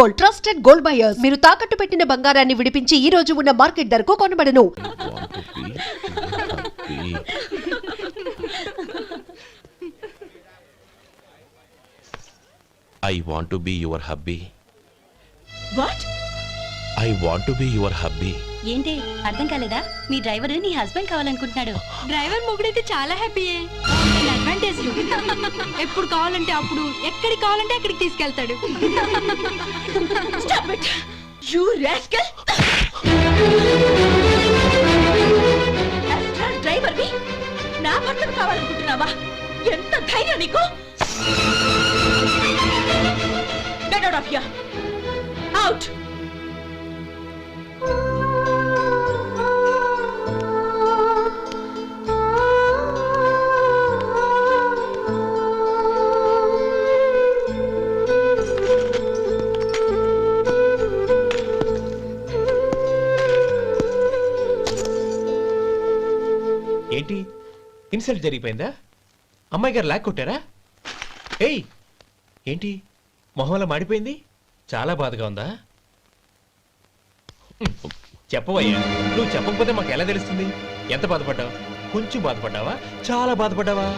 Gold, trusted gold buyers. మీరు తాకట్టు పెట్టిన బంగారాన్ని విడిపించి ఈ రోజు ఉన్న మార్కెట్ ధరకు కొనబడను. I want to be your hubby. What? I want to be your hubby. ఏంటి అర్థం కాలేదా? మీ డ్రైవర్ నీ హస్బెండ్ కావాలనుకుంటున్నాడు. డ్రైవర్ మొగుడైతే చాలా హ్యాపీయే. అడ్వాంటేజ్లు ఎప్పుడు కావాలంటే అప్పుడు, ఎక్కడికి కావాలంటే అక్కడికి తీసుకెళ్తాడు. Stop it! You rascal! Driver వి నా భర్తను కావాలనుకుంటున్నావా? ఎంత ధైర్యం నీకు? Get out of here! Out! ఏంటి ఇన్సల్ట్ జరిగిపోయిందా? అమ్మాయి గారు లాక్ కొట్టారా? ఏయ్ ఏంటి మొహంలో మాడిపోయింది? చాలా బాధగా ఉందా? చెప్పవయ్యా, నువ్వు చెప్పకపోతే మాకు ఎలా తెలుస్తుంది? ఎంత బాధపడ్డావు? కొంచెం బాధపడ్డావా? చాలా బాధపడ్డావా?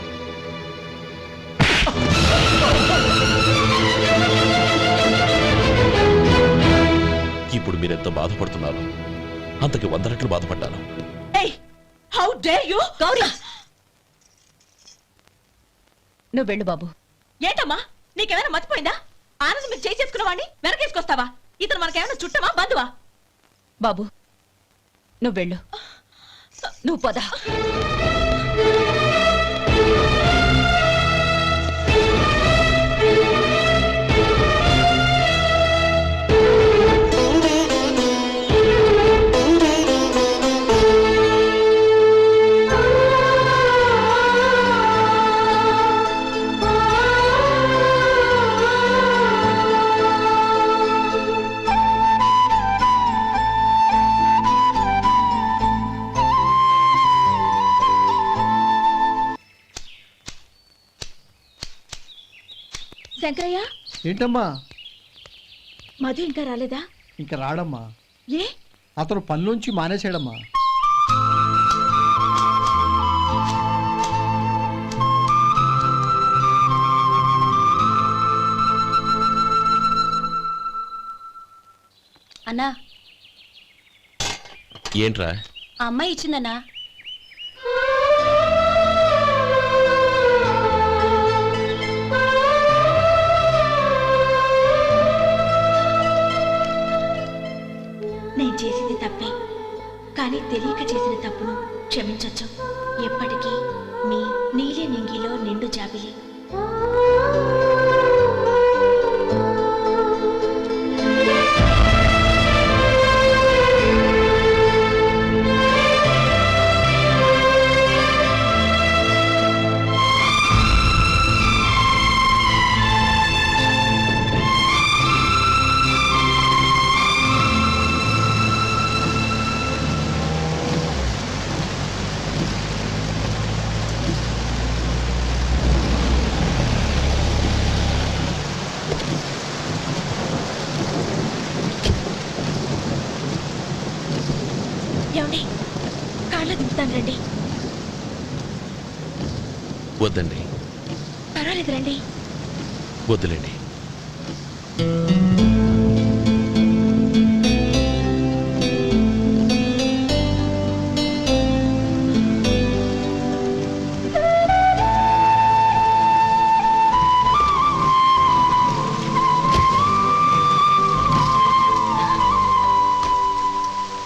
ఇప్పుడు మీరెంత బాధపడుతున్నారు, అంతకి 100 రెట్లు బాధపడ్డాను. How dare you! గౌరీ, నువ్వు వెళ్ళు బాబు. ఏంటమ్మా, నీకేమైనా మర్చిపోయిందా? ఆనందం మీరు చేసుకున్నవాడిని వెనకేసుకొస్తావా? ఇతను మనకేమైనా చుట్టమా, బంధువా? బాబు నువ్వు వెళ్ళు, నువ్వు పద. శంకరయ్య, ఏంటమ్మా? మధు ఇంకా రాలేదా? ఇంకా రాడమ్మా. ఏ? అతను పనిలోంచి మానేసాడమ్మా. అన్నా, ఏంట్రా? ఆ అమ్మాయి ఇచ్చిందన్నా. నేను చేసింది తప్పే, కానీ తెలియక చేసిన తప్పును క్షమించొచ్చు. ఎప్పటికీ మీ నీలి నింగిలో నిండు జాబిలి. ఏమండి, కాళ్ళ దింపుతాను రండి. వద్దండి. పర్వాలేదు రండి. వద్దులేండి.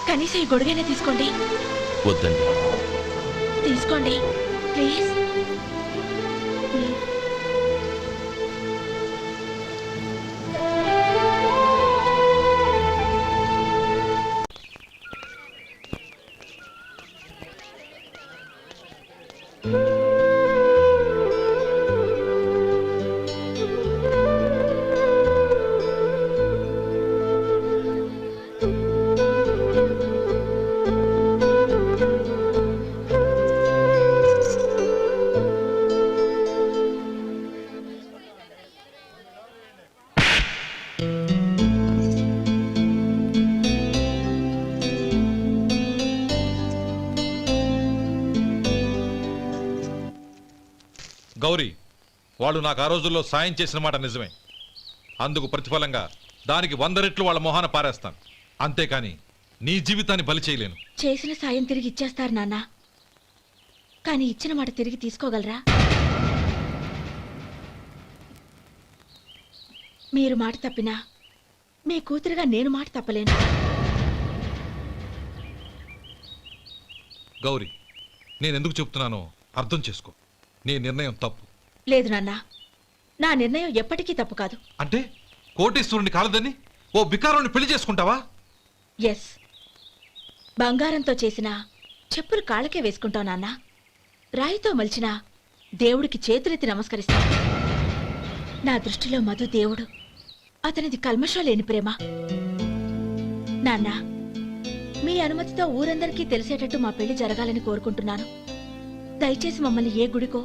కనీసం ఈ గొడుగైనా తీసుకోండి. వద్దండి. తీసుకోండి ప్లీజ్. గౌరీ, వాళ్ళు నాకు ఆ రోజుల్లో సాయం చేసిన మాట నిజమే. అందుకు ప్రతిఫలంగా దానికి 100 రెట్లు వాళ్ళ మొహాన పారేస్తాను. అంతేకాని నీ జీవితాన్ని బలి చేయలేను. చేసిన సాయం తిరిగి ఇచ్చేస్తారు నాన్న, కానీ ఇచ్చిన మాట తిరిగి తీసుకోగలరా? మీరు మాట తప్పినా మీ కూతురుగా నేను మాట తప్పలేను. గౌరీ, నేనెందుకు చెప్తున్నానో అర్థం చేసుకో. నీ నిర్ణయం తప్పు. లేదు నాన్న, నా నిర్ణయం ఎప్పటికీ తప్పు కాదు. అంటే కోటేశ్వరుని కాలదని ఓ బికారుని పెళ్లి చేసుకుంటావా? ఎస్, బంగారంతో చేసిన చెప్పులు కాళ్ళకే వేసుకుంటావు నాన్న. రాయితో మలిచిన దేవుడికి చేతులెత్తి నమస్కరిస్తా. నా దృష్టిలో మధు దేవుడు, అతనిది కల్మషం లేని ప్రేమ. నాన్న, మీ అనుమతితో ఊరందరికీ తెలిసేటట్టు మా పెళ్లి జరగాలని కోరుకుంటున్నాను. దయచేసి మమ్మల్ని ఏ గుడికో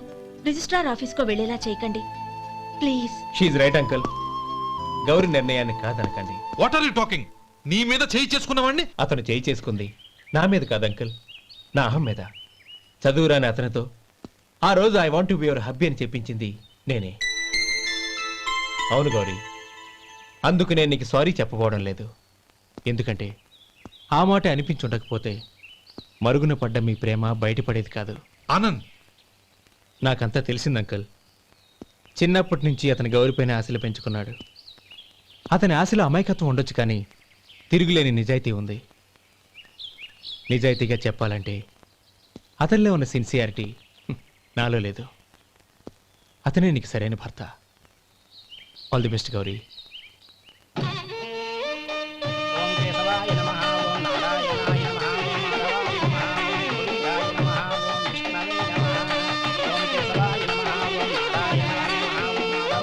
రిజిస్ట్రార్ ఆఫీస్కో వెళ్లేలా చేయకండి please. She right uncle. Gauri నిర్ణయాన్ని కాదనకండి. What are you talking? నీ మీద చేయి చేసుకున్నవాడిని అతను చేయి చేసుకుంది నా మీద కాదు అంకుల్, నా అహం మీద. చదువురాని అతనితో ఆ రోజు I want to be your hubby అని చెప్పించింది నేనే. అవును గౌరీ, అందుకు నేను నీకు సారీ చెప్పబోవడం లేదు. ఎందుకంటే ఆ మాట అనిపించుండకపోతే మరుగున పడ్డ మీ ప్రేమ బయటపడేది కాదు. ఆనంద్, నాకంతా తెలిసింది అంకుల్. చిన్నప్పటి నుంచి అతని గౌరీపైన ఆశలు పెంచుకున్నాడు. అతని ఆశలో అమాయకత్వం ఉండొచ్చు, కానీ తిరుగులేని నిజాయితీ ఉంది. నిజాయితీగా చెప్పాలంటే అతనిలో ఉన్న సిన్సియారిటీ నాలో లేదు. అతనే నీకు సరైన భర్త. All the best Gauri.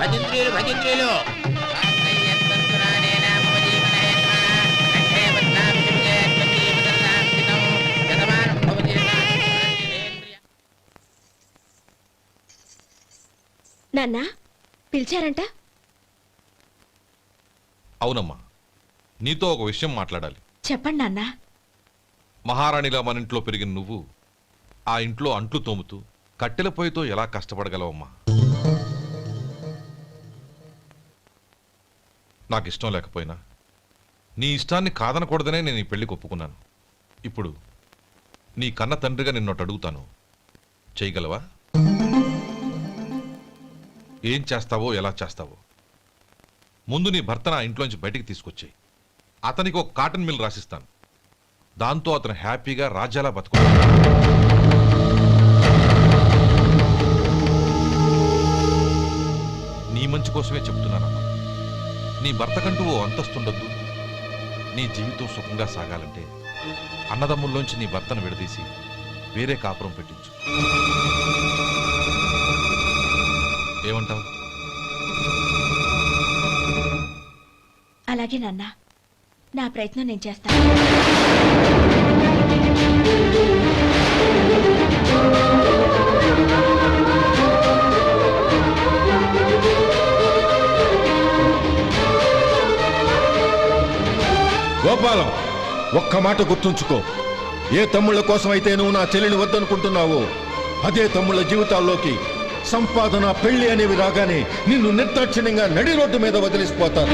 భజంత్రీలు భజంత్రీలు నాన్న, పిలిచారంట? అవునమ్మా, నీతో ఒక విషయం మాట్లాడాలి. చెప్పండి నాన్న. మహారాణిలా మన ఇంట్లో పెరిగిన నువ్వు ఆ ఇంట్లో అంట్లు తోముతూ కట్టెల పొయ్యితో ఎలా కష్టపడగలవమ్మా? నాకు ఇష్టం లేకపోయినా నీ ఇష్టాన్ని కాదనకూడదనే నేను ఈ పెళ్లికి ఒప్పుకున్నాను. ఇప్పుడు నీ కన్న తండ్రిగా నిన్నొట్టు అడుగుతాను, చేయగలవా? ఏం చేస్తావో ఎలా చేస్తావో ముందు నీ భర్త నా ఇంట్లోంచి బయటికి తీసుకొచ్చేయి. అతనికి ఒక కాటన్ మిల్ రాసిస్తాను. దాంతో అతను హ్యాపీగా రాజ్యాలా బతుకుతాడు. నీ మంచి కోసమే చెప్తున్నానమ్మా. నీ భర్తకంటూ ఓ అంతస్తుండొద్దు. నీ జీవితం సుఖంగా సాగాలంటే అన్నదమ్ముల్లోంచి నీ భర్తను విడదీసి వేరే కాపురం పెట్టించు. ఏమంటావు? అలాగే నాన్న, నా ప్రయత్నం నేను చేస్తాను. గోపాలం, ఒక్క మాట గుర్తుంచుకో. ఏ తమ్ముళ్ళ కోసం అయితే నువ్వు నా చెల్లిని వద్దనుకుంటున్నావో అదే తమ్ముళ్ళ జీవితాల్లోకి సంపాదన, పెళ్లి అనేవి రాగానే నిన్ను నిర్దాక్షిణ్యంగా నడి రోడ్డు మీద వదిలిసిపోతారు.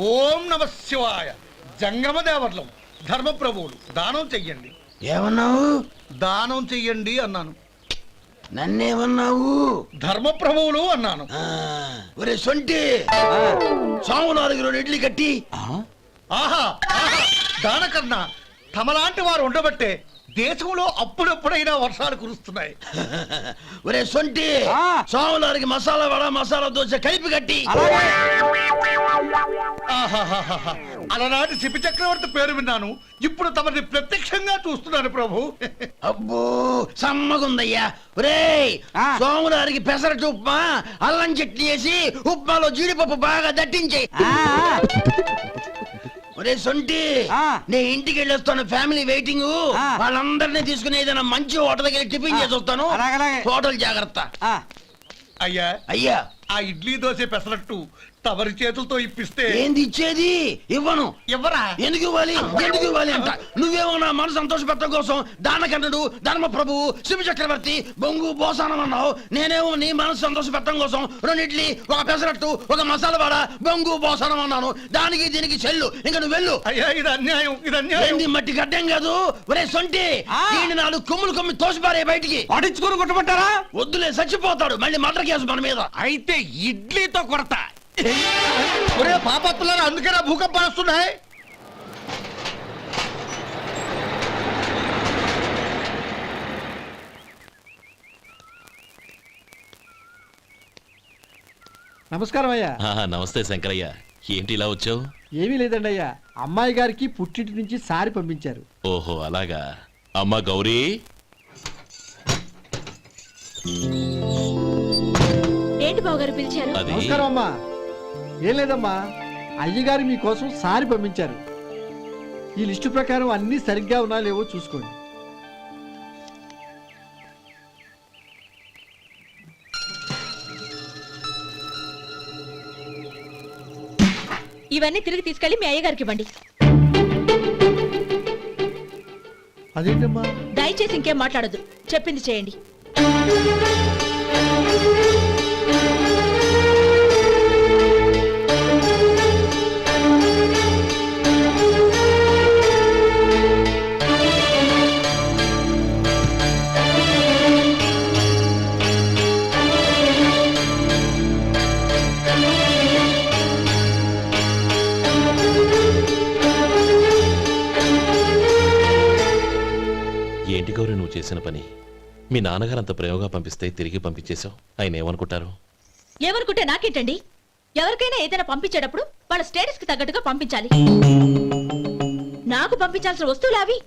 ఓం నమ శివాయ. జంగమదేవర్లం, ధర్మప్రభువులు, దానం చెయ్యండి. ఏమన్నావు? దానం చెయ్యండి అన్నాను. నన్నేమన్నావు? ధర్మప్రభువులు అన్నాను. ఒరే సొంటి, సాము 4 ఇడ్లీ కట్టి. ఆహా ఆహా, దానకన్నా తమలాంటి వారు ఉండబట్టే దేశంలో అప్పుడెప్పుడైనా వర్షాలు కురుస్తున్నాయి. ఒరే సొంటి, సాము 4 మసాలా వడ, మసాలా దోశ కలిపి కట్టి. ఆహాహాహా, అలనాటి శిపి చక్రవర్తి పేరు విన్నాను, ఇప్పుడు తమని ప్రత్యక్షంగా చూస్తున్నాను ప్రభు. అబ్బో సమ్మగుందయ్యా. ఒరే సోములారికి పెసరట్టు ఉప్మా, అల్లం చట్నీ వేసి ఉప్మాలో జీడిపప్పు బాగా దట్టించే. ఒరే సొంటి, నేను ఇంటికి వెళ్ళొస్తాను, ఫ్యామిలీ వెయిటింగ్. వాళ్ళందరినీ తీసుకుని ఏదైనా మంచి హోటల్కి వెళ్ళి టిఫిన్ చేసి వస్తాను. హోటల్ జాగ్రత్త. అయ్యా అయ్యా, ఆ ఇడ్లీ దోశ పెసరట్టు తమరి చేతులతో ఇప్పిస్తే ఏంది ఇచ్చేది? ఇవ్వను. ఎవరా ఎందుకు ఇవ్వాలి? ఎందుకు ఇవ్వాలి అంట? నువ్వేమో నా మనసు సంతోష పెట్టడం కోసం దానకంటుడు, ధర్మ ప్రభువు, శివ చక్రవర్తి, బొంగు బోసానం అన్నావు. నేనేమో నీ మనసు సంతోష పెట్టడం కోసం 2 ఇడ్లీ, ఒక పెసరట్టు, ఒక మసాలా వడ, బొంగు బోసానం అన్నాను. దానికి దీనికి చెల్లు. ఇంకా నువ్వు వెళ్ళు. అయ్యా ఇది అన్యాయం, ఇది అన్యాయం. ఏంది మట్టి గడ్డం కాదు? ఒరే సొంటి, ఈయన 4 కొమ్మి తోసిపారే బయటికి. పడించుకొని కొట్టమంటారా? వద్దులే, చచ్చిపోతాడు. మళ్ళీ మర్డర్ కేసు మన మీద. అయితే ఇడ్లీతో కొడతా. ఒరే పాపత్తులారా, అందుకేనా భూకంపాలు వస్తున్నాయి? నమస్కారం అయ్యా. నమస్తే శంకరయ్య, ఏంటి ఇలా వచ్చావు? ఏమీ లేదండి అయ్యా, అమ్మాయి గారికి పుట్టింటి నుంచి సారి పంపించారు. ఓహో అలాగా. అమ్మ గౌరీ, ఏంటి బావగారు పిలిచారు? అది నమస్కారం అమ్మా. ఏం లేదమ్మా, అయ్యగారు మీకోసం సారి పంపించారు. ఈ లిస్టు ప్రకారం అన్ని సరిగ్గా ఉన్నా లేవో చూసుకోండి. ఇవన్నీ తిరిగి తీసుకెళ్లి మీ అయ్యగారికి ఇవ్వండి. అదేంటమ్మా? దయచేసి ఇంకేం మాట్లాడొద్దు, చెప్పింది చేయండి. ఏంటి గౌరీ నువ్వు చేసిన పని? మీ నాన్నగారు అంత ప్రేమగా పంపిస్తే తిరిగి పంపించేశావు. ఆయన ఏమనుకుంటారు? ఏమనుకుంటే నాకేంటండి? ఎవరికైనా ఏదైనా పంపించేటప్పుడు వాళ్ళ స్టేటస్ కి తగ్గట్టుగా పంపించాలి. నాకు పంపించాల్సిన వస్తువులు అవి.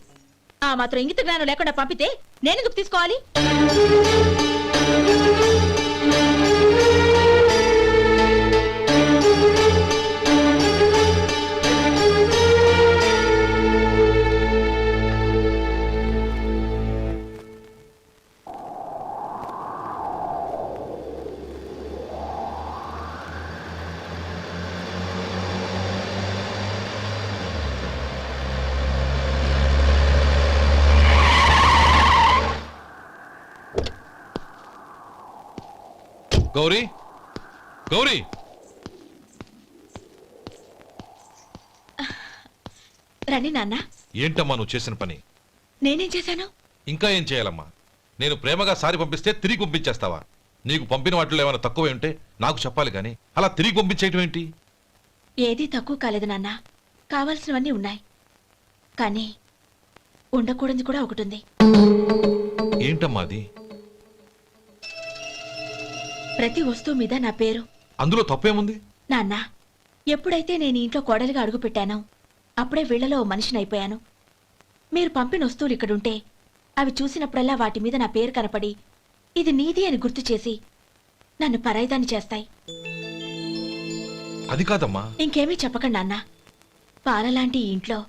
ఆ మాత్రం ఇంగిత జ్ఞానం లేకుండా పంపితే నేనెందుకు తీసుకోవాలి? గౌరీ, గౌరీ, రండి నాన్న. ఏంటమ్మా నువ్వు చేసిన పని? నేనేం చేశాను? ఇంకా ఏం చేయాలమ్మా? నేను ప్రేమగా సారి పంపిస్తే తిరిగి పంపించేస్తావా? నీకు పంపిన వాటిలో ఏమైనా తక్కువ ఉంటే నాకు చెప్పాలి కానీ అలా తిరిగి పంపించేయటం ఏంటి? ఏదీ తక్కువ కాలేదు నాన్న, కావాల్సినవన్నీ ఉన్నాయి. కానీ ఉండకూడదు కూడా ఒకటి ఉంది. ఏంటమ్మా అది? ప్రతి వస్తువు మీద నా పేరు. అందులో తప్పేముంది? నాన్న, ఎప్పుడైతే నేను ఇంట్లో కోడలిగా అడుగు పెట్టానో అప్పుడే వీళ్లలో ఓ మనిషిని అయిపోయాను. మీరు పంపిన వస్తువులు ఇక్కడుంటే అవి చూసినప్పుడల్లా వాటి మీద నా పేరు కనపడి ఇది నీది అని గుర్తు చేసి నన్ను పరాయిదాన్ని చేస్తాయి. అది కాదమ్మా. ఇంకేమీ చెప్పకండి నాన్న. పాలలాంటి ఈ ఇంట్లో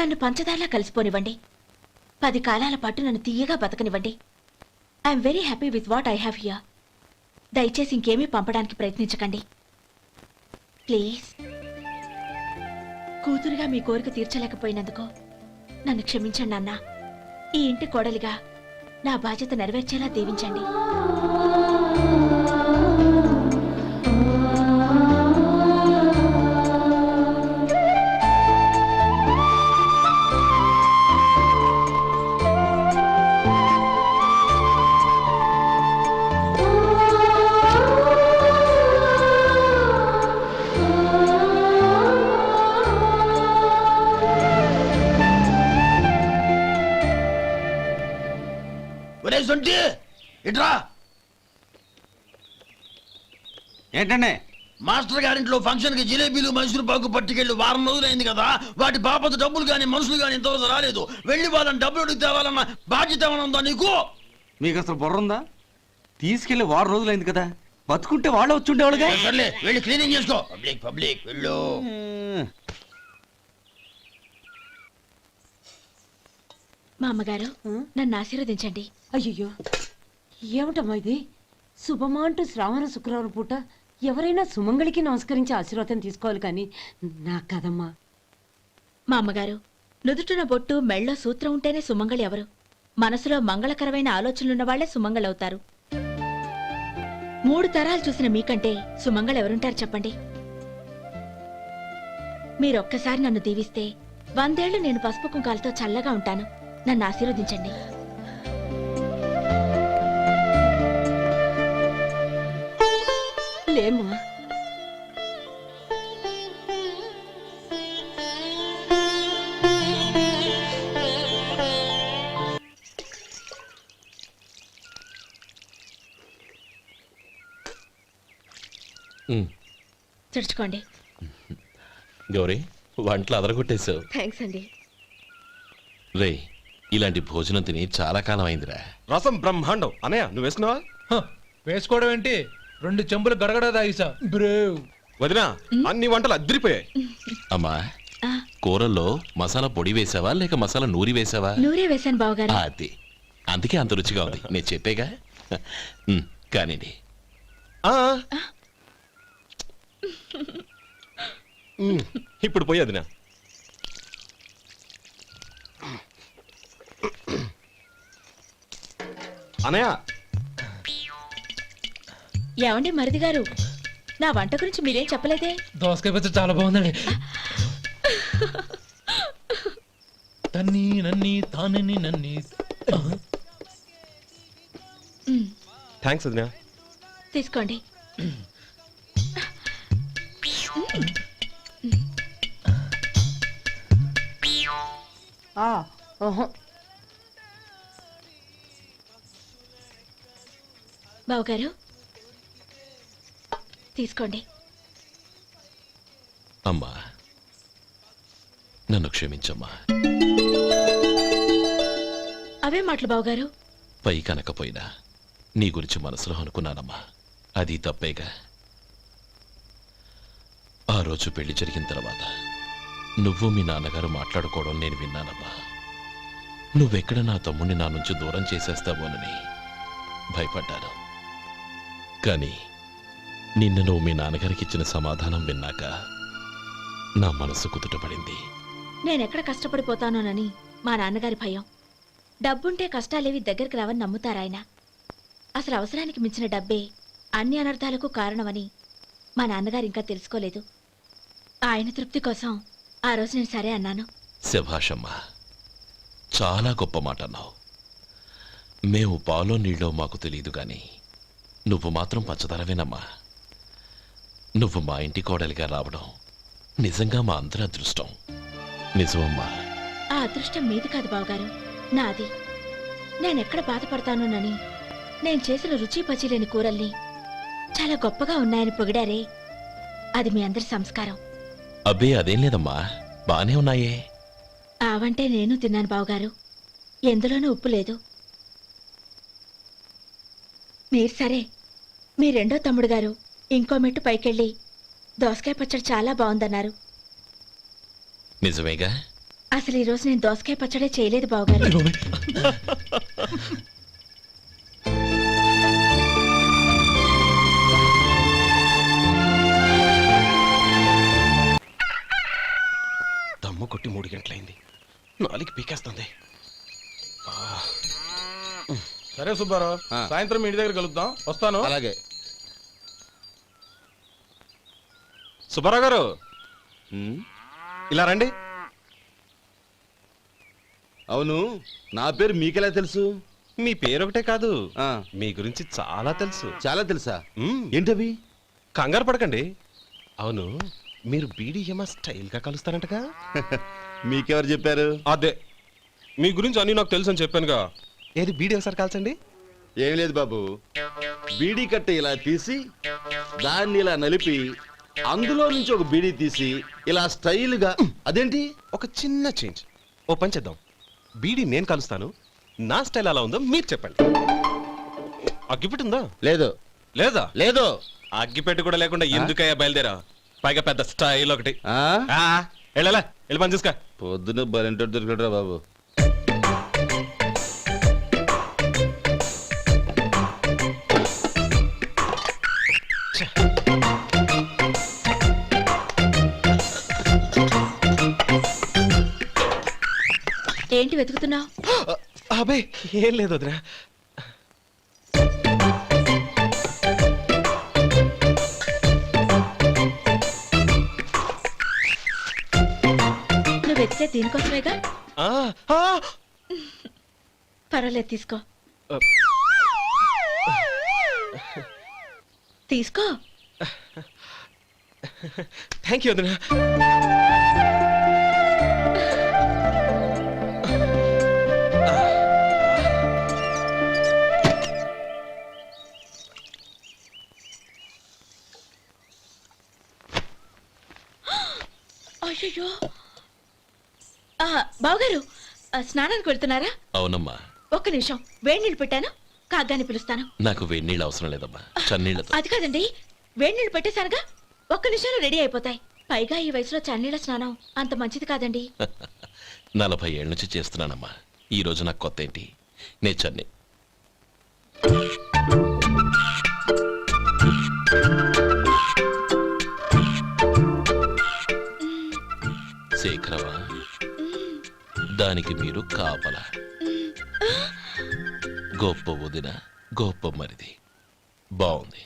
నన్ను పంచదారలా కలిసిపోనివ్వండి. 10 కాలాల పాటు నన్ను తీయగా బతకనివ్వండి. I'm very happy with what I have here. దయచేసి ఇంకేమీ పంపడానికి ప్రయత్నించకండి ప్లీజ్. కూతురుగా మీ కోరిక తీర్చలేకపోయినందుకు నన్ను క్షమించండి నాన్న. ఈ ఇంటి కోడలిగా నా బాధ్యత నెరవేర్చేలా దీవించండి. ఒరే సొంటి, ఇట్రా. ఏంటండి? మాస్టర్ గారింట్లో ఫంక్షన్ కి జిలేబీలు, మైసూరు పాకు పట్టుకెళ్ళి 1 వారం రోజులైంది కదా. వాటి బాపత డబ్బులు కానీ మనుషులు కానీ ఇంతవరకు రాలేదు. వెళ్ళి వాళ్ళని డబ్బులు అడిగి తేవాలన్న బాధ్యత ఏమైనా ఉందా నీకు? మీకు అసలు బుర్ర ఉందా? తీసుకెళ్లి 1 రోజులైంది కదా, బతుకుంటే వాళ్ళు వచ్చి ఉండేవాళ్ళుగా. సర్లే, వెళ్ళి క్లీనింగ్ చేసుకో. పబ్లిక్ పబ్లిక్ వెళ్ళు. మా అమ్మగారు నన్ను ఆశీర్వదించండి. అయ్యో ఏమిటమ్మా ఇది? శుభమా అంటూ శ్రావణ శుక్రవారం పూట ఎవరైనా సుమంగళికి నమస్కరించి ఆశీర్వాదం తీసుకోవాలి కానీ నాకు కదమ్మా. మా అమ్మగారు నుదుటిన బొట్టు మెళ్ళో సూత్రం ఉంటేనే సుమంగళి ఎవరు? మనసులో మంగళకరమైన ఆలోచనలున్న వాళ్లే సుమంగళవుతారు. 3 తరాలు చూసిన మీకంటే సుమంగళ ఎవరుంటారు చెప్పండి? మీరొక్కసారి నన్ను దీవిస్తే 100 ఏళ్లు నేను పసుపు కుంకాలతో చల్లగా ఉంటాను. నన్ను ఆశీర్వదించండి. లేమ్మా, తుడుచుకోండి. గౌరీ వంటలు అదరగొట్టేశావు. థ్యాంక్స్ అండి. రే ఇలాంటి భోజనం తిని చాలా కాలం అయిందిరా. రసం బ్రహ్మాండం. అనయ్య నువ్వు వేసుకున్నావా? వేసుకోవడం ఏంటి, 2 చెంబులు గడగడ తాగిసా బ్రేవ్. వదినా అన్ని వంటలు అద్దరిపోయాయి. అమ్మా కూరల్లో మసాలా పొడి వేసావా లేక మసాలా నూరి వేసావా? నూరే వేశాను బావగారు. అది అందుకే అంత రుచిగా ఉంది. నేను చెప్పేగా. కానివ్వండి. ఇప్పుడు పోయి వదినా. అనయ్య ఏమండి మరిది గారు, నా వంట గురించి మీరేం చెప్పలేదే? దోసకాయ పచ్చడి చాలా బాగుందండి. తన్ని నన్ని తానని నన్ని. థ్యాంక్స్ వదినా. తీసుకోండి. బావగారు తీసుకోండి. అమ్మా నన్ను క్షమించమ్మా. అవే మాటలు బావగారు. పై కనకపోయినా నీ గురించి మనసులో అనుకున్నానమ్మా. అది తప్పేగా. ఆ రోజు పెళ్లి జరిగిన తర్వాత నువ్వు మీ నాన్నగారు మాట్లాడుకోవడం నేను విన్నానమ్మా. నువ్వెక్కడ నా తమ్ముడిని నా నుంచి దూరం చేసేస్తావోనని భయపడ్డాను. కానీ నిన్న నువ్వు మీ నాన్నగారికి ఇచ్చిన సమాధానం విన్నాక నా మనసు కుదుటపడింది. నేనెక్కడ కష్టపడిపోతానోనని మా నాన్నగారి భయం. డబ్బుంటే కష్టాలేవి దగ్గరికి రావని నమ్ముతారాయన. అసలు అవసరానికి మించిన డబ్బే అన్ని అనర్థాలకు కారణమని మా నాన్నగారు ఇంకా తెలుసుకోలేదు. ఆయన తృప్తి కోసం ఆ రోజు నేను సరే అన్నాను. శభాషమ్మా, చాలా గొప్ప మాట అన్నావు. మేము పాలో నీళ్ళో మాకు తెలియదు గాని నువ్వు మాత్రం పంచదారవేనమ్మా. నువ్వు మా ఇంటి కోడలిగా రావడం నిజంగా మా అందరి అదృష్టం. నిజమమ్మా. ఆ అదృష్టం మీది కాదు బావగారు, నాది. నేనెక్కడ బాధపడతానోనని నేను చేసిన రుచి పచిలేని కూరల్ని చాలా గొప్పగా ఉన్నాయని పొగిడారే, అది మీ అందరి సంస్కారం. అబ్బే అదేం లేదమ్మా, బానే ఉన్నాయే. ఆవంటే నేను తిన్నాను బావగారు, ఎందులోనూ ఉప్పు లేదు. మీరు సరే, మీ రెండో తమ్ముడు గారు ఇంకో మెట్టు పైకెళ్ళి దోసకాయ పచ్చడి చాలా బాగుందన్నారు. నిజమేగా? అసలు ఈరోజు నేను దోసకాయ పచ్చడే చేయలేదు బావగారు. దమ్ము కొట్టి 3 గంటలైంది. 4కి పీకేస్తుంది. సరే సుబ్బారావు, సాయంత్రం మీ ఇంటి దగ్గర కలుద్దాం. వస్తాను. అలాగే. సుబ్బారావు గారు ఇలా రండి. అవును, నా పేరు మీకెలా తెలుసు? మీ పేరు ఒకటే కాదు, మీ గురించి చాలా తెలుసు. చాలా తెలుసా? ఏంటవి? కంగారు పడకండి. అవును, మీరు బీడీఎం స్టైల్గా కలుస్తారంటగా? మీకెవరు చెప్పారు? అదే మీ గురించి అన్ని నాకు తెలుసు అని చెప్పానుగా. ఏది బీడీ ఒకసారి కాల్చండి. ఏం లేదు బాబు, బీడీ కట్ట ఇలా తీసి దాన్ని ఇలా నలిపి అందులో నుంచి ఒక బీడీ తీసి ఇలా స్టైల్గా. అదేంటి? ఒక చిన్న చేంజ్. ఓ పని చేద్దాం, బీడీ నేను కలుస్తాను, నా స్టైల్ అలా ఉందో మీరు చెప్పండి. అగ్గిపెట్టి ఉందా? లేదు. లేదా? లేదు. అగ్గిపెట్టి కూడా లేకుండా ఎందుకయ్యా బయలుదేరా? పైగా పెద్ద స్టైల్ ఒకటి. వెళ్ళాలా, వెళ్ళి పని చూసుకో. పొద్దున బలంటో దొరికడరా బాబు. ఏంటి వెతుకుతున్నావు? అబే ఏం లేదు వదినా. నువ్వు వెతికే దీనికోసమేగా. ఆ, ఆ, పర్వాలేదు, తీసుకో. తీసుకో. థ్యాంక్ యూ వదినా. అయ్యో, బావగారు స్నానానికి వెళ్తున్నారా? అవునమ్మా. ఒక్క నిమిషం, వేడి నీళ్ళు పెట్టాను, కాగ్గాని పిలుస్తాను. నాకు వేడి నీళ్ళు అవసరం లేదమ్మా, చన్నీళ్ళతో. అది కాదండి, వేడి నీళ్ళు పెట్టేశానుగా, ఒక్క నిమిషంలో రెడీ అయిపోతాయి. పైగా ఈ వయసులో చన్నీళ్ళ స్నానం అంత మంచిది కాదండి. 40 ఏళ్ళ నుంచి చేస్తున్నానమ్మా. ఈ రోజు నాకు కొత్త ఏంటి? నే చన్ని. శేఖరవా, దానికి మీరు కాపలా. గొప్ప వదిన, గొప్ప మరిది. బాగుంది.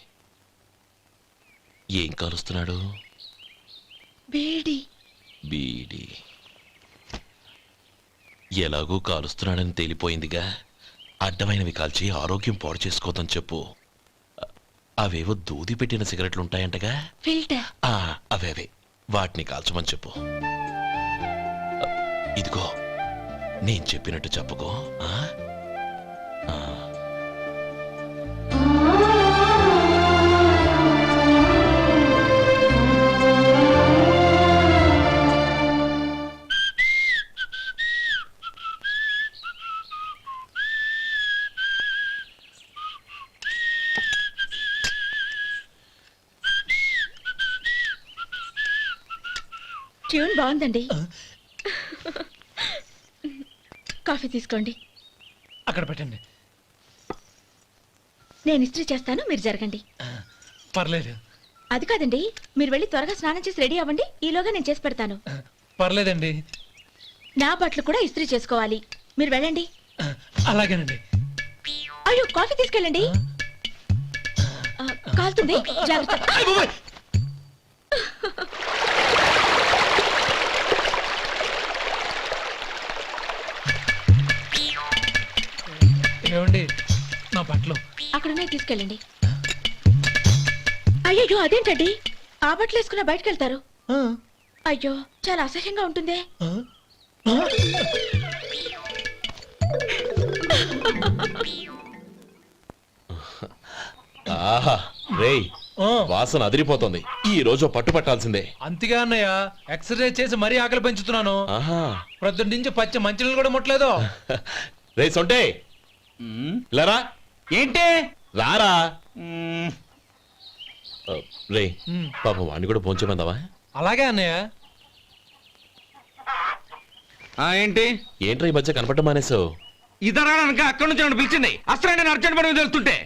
ఏం కాలుస్తున్నాడు? బీడి. బీడి ఎలాగూ కాలుస్తున్నాడని తేలిపోయిందిగా. అడ్డమైనవి కాల్చి ఆరోగ్యం పాడు చేసుకోదని చెప్పు. అవేవో దూది పెట్టిన సిగరెట్లు ఉంటాయంటగా. ఫిల్టర్. అవే వాటిని కాల్చమని చెప్పు. ఇదిగో, నేను చెప్పినట్టు చెప్పుకో. ట్యూన్ బాగుందండి. కాఫీ తీసుకోండి. అక్కడ పెట్టండి. నేను ఇస్త్రీ చేస్తాను, మీరు జరగండి. పర్లేదు. అది కాదండి, మీరు వెళ్ళి త్వరగా స్నానం చేసి రెడీ అవ్వండి, ఈలోగా నేను చేసి పెడతాను. పర్లేదండి. నా బట్టలు కూడా ఇస్త్రీ చేసుకోవాలి, మీరు వెళ్ళండి. అలాగేనండి. అయ్యో, కాఫీ తీసుకెళ్ళండి. కాలుతుంది, జాగ్రత్త. ఏమండి, నా బట్టలు అక్కడనే తీసుకెళ్ళండి. అయ్యో, అదేంటండి, ఆ బట్టలు వేసుకున్న బయటకు వెళ్తారు? అయ్యో, చాలా అసహ్యంగా ఉంటుందే. ఆహా రేయ్, వాసన అదిరిపోతుంది. ఈ రోజు పట్టు పట్టాల్సిందే. అంతగా అన్నయ్య, ఎక్సర్సైజ్ చేసి మరీ ఆకలి పెంచుతున్నాను. ఆహా, ప్రొద్దున నుంచి పచ్చ మంచినీళ్ళు కూడా ముట్టలేదు. రే సొంటే, లరా. ఏంటి? రారా. రే, పాపం వాడిని కూడా పోంచమందావా? అలాగే అన్నయ్య. ఏంటి? ఏంట్రా ఈ మధ్య కనపడటం మానేసావు? ఇద్దరు అక్కడి నుంచి నన్ను పిలిచింది. అసలు నేను అర్జెంట్ పని మీద వెళ్తుంటే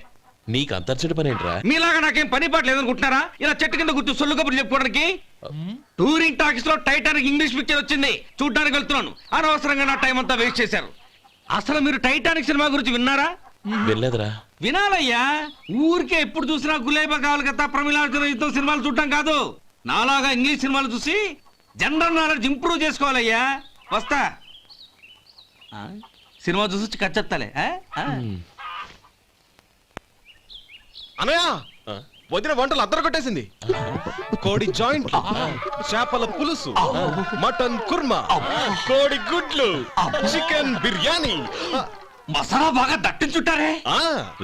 నీకు అంతర్చడి పని ఏంట్రా? మీలాగా నాకేం పని పాట లేదనుకుంటున్నారా? ఇలా చెట్టు కింద కూర్చో సొల్లు కబుర్లు చెప్పుకోవడానికి. టూరింగ్ టాకీస్ లో టైటానిక్ ఇంగ్లీష్ పిక్చర్ వచ్చింది, చూడ్డానికి వెళ్తున్నాను. అనవసరంగా నా టైం అంతా వేస్ట్ చేశారు. అసలు మీరు టైటానిక్ సినిమా గురించి విన్నారా? వెళ్ళలేదురా. వినాలయ్యా, ఊరికే ఎప్పుడు చూసినా గులేబా కావాలి కదా, ప్రమిళార్జున యుద్ధం సినిమాలు చూడటం కాదు. నాలాగా ఇంగ్లీష్ సినిమాలు చూసి జనరల్ నాలెడ్జ్ ఇంప్రూవ్ చేసుకోవాలయ్యా. వస్తా. సినిమా చూసి కథ చెప్తాలే. అనయ్య, వదిన వంటలు అద్దరు కొట్టేసింది. కోడి జాయింట్, చేపల పులుసు, మటన్ కుర్మా, కోడి గుడ్లు, చికెన్ బిర్యానీ, మసాలా బాగా దట్టించుంటారే.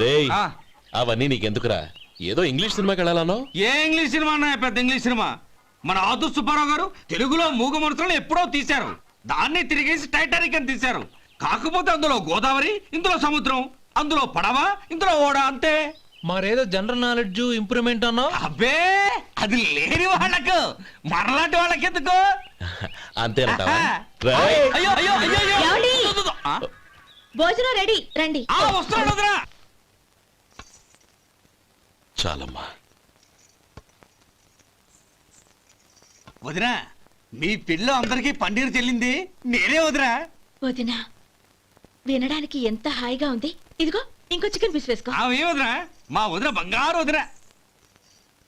రేయ్, అవన్నీ నీకెందుకురా? ఏదో ఇంగ్లీష్ సినిమాకి వెళ్ళాలనో. ఏ ఇంగ్లీష్ సినిమా అన్నా? పెద్ద ఇంగ్లీష్ సినిమా. మన ఆదు సుబ్బారావు గారు తెలుగులో మూగ మనుషులను ఎప్పుడో తీశారు, దాన్ని తిరిగేసి టైటానిక్ అని తీశారు. కాకపోతే అందులో గోదావరి, ఇందులో సముద్రం, అందులో పడవ, ఇందులో ఓడ, అంతే. మరేదో జనరల్ నాలెడ్జ్ ఇంప్రూవ్మెంట్ అన్నా? అబ్బే, అది లేని వాళ్ళకు, మరలాంటి వాళ్ళకి ఎందుకు? అంతేనంటావా? అయ్యో అయ్యో అయ్యో అయ్యో. ఏమండి? భోజనం రెడీ, రండి. వస్తున్నాడు వదినా. చాలమ్మా. వదినా, మీ పిల్ల అందరికీ పన్నీరు చెల్లింది నేనే వదినా. వదినా వినడానికి ఎంత హాయిగా ఉంది. ఇదిగో ఇంకో చికెన్ పీస్ వేసుకో. వదిన మా వదిన బంగారు వదిన